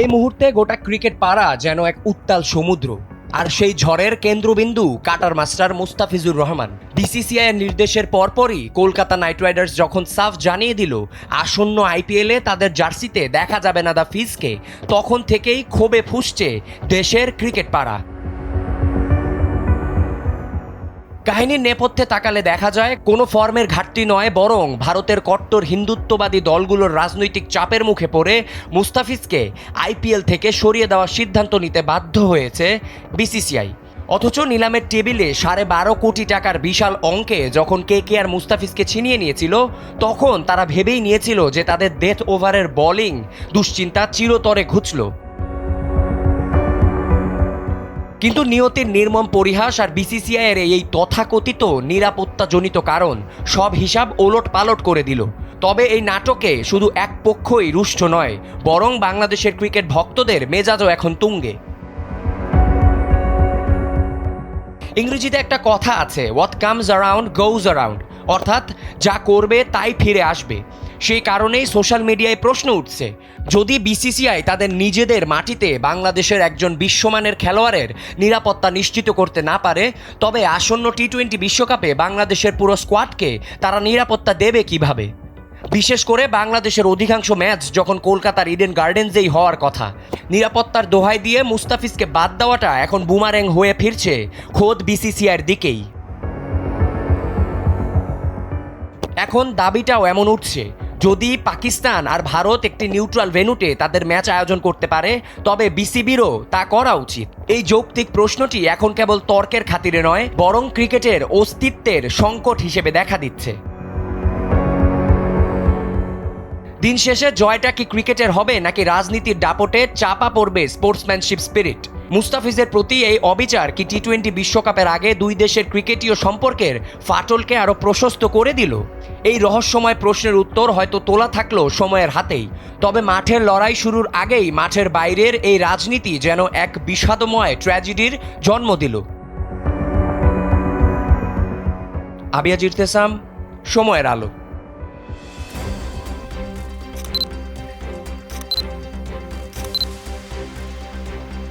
এই মুহূর্তে গোটা ক্রিকেট পাড়া যেন এক উত্তাল সমুদ্র, আর সেই ঝড়ের কেন্দ্রবিন্দু cutter master Mustafizur Rahman. BCCI এর নির্দেশের পরপরই কলকাতা নাইট রাইডার্স যখন সাফ জানিয়ে দিল আসন্ন আইপিএলে তাদের জার্সিতে দেখা যাবে না দা ফিজকে, তখন থেকেই ক্ষোভে ফুঁসছে দেশের ক্রিকেট পাড়া। কাহিনীর নেপথ্যে তাকালে দেখা যায় কোনো ফর্মের ঘাটতি নয়, বরং ভারতের কট্টর হিন্দুত্ববাদী দলগুলোর রাজনৈতিক চাপের মুখে পড়ে মুস্তাফিজকে আইপিএল থেকে সরিয়ে দেওয়ার সিদ্ধান্ত নিতে বাধ্য হয়েছে বিসিসিআই। অথচ নিলামের টেবিলে 12.5 কোটি টাকার বিশাল অঙ্কে যখন কেকেআর মুস্তাফিজকে ছিনিয়ে নিয়েছিল, তখন তারা ভেবেই নিয়েছিল যে তাদের ডেথ ওভারের বোলিং দুশ্চিন্তা চিরতরে ঘুচল। কিন্তু নিয়তির নির্মম পরিহাস আর বিসিসিআইয়ের এই তথাকথিত নিরাপত্তাজনিত কারণ সব হিসাব ওলট পালট করে দিল। তবে এই নাটকে শুধু এক পক্ষই রুষ্ট নয়, বরং বাংলাদেশের ক্রিকেট ভক্তদের মেজাজও এখন তুঙ্গে। ইংরেজিতে একটা কথা আছে, what comes around goes around, অর্থাৎ যা করবে তাই ফিরে আসবে। সেই কারণেই সোশ্যাল মিডিয়ায় প্রশ্ন উঠছে, যদি বিসিসিআই তাদের নিজেদের মাটিতে বাংলাদেশের একজন বিশ্বমানের খেলোয়াড়ের নিরাপত্তা নিশ্চিত করতে না পারে, তবে আসন্ন টি-20 বিশ্বকাপে বাংলাদেশের পুরো স্কোয়াডকে তারা নিরাপত্তা দেবে কিভাবে? বিশেষ করে বাংলাদেশের অধিকাংশ ম্যাচ যখন কলকাতার ইডেন গার্ডেন্সেই হওয়ার কথা। নিরাপত্তার দোহাই দিয়ে মুস্তাফিজকে বাদ দেওয়াটা এখন বুমারেং হয়ে ফিরছে খোদ বিসিসিআইয়ের দিকেই। এখন দাবিটাও এমন উঠছে, যদি পাকিস্তান আর ভারত একটি নিউট্রাল ভেন্যুতে তাদের ম্যাচ আয়োজন করতে পারে, তবে বিসিবিরও তা করা উচিত। এই যৌক্তিক প্রশ্নটি এখন কেবল তর্কের খাতিরে নয়, বরং ক্রিকেটের অস্তিত্বের সংকট হিসেবে দেখা দিচ্ছে। দিন শেষে জয়টা কি ক্রিকেটের হবে, নাকি রাজনীতির দাপটে চাপা পড়বে স্পোর্টসম্যানশিপ স্পিরিট? মুস্তাফিজের প্রতি এই অবিচার কি টি-20 বিশ্বকাপের আগে দুই দেশের ক্রিকেটীয় সম্পর্কের ফাটলকে আরও প্রশস্ত করে দিল? এই রহস্যময় প্রশ্নের উত্তর হয়তো তোলা থাকলো সময়ের হাতেই। তবে মাঠের লড়াই শুরুর আগেই মাঠের বাইরের এই রাজনীতি যেন এক বিষাদময় ট্র্যাজেডির জন্ম দিল। আবিয়া জিরতেসাম, সময়ের আলো।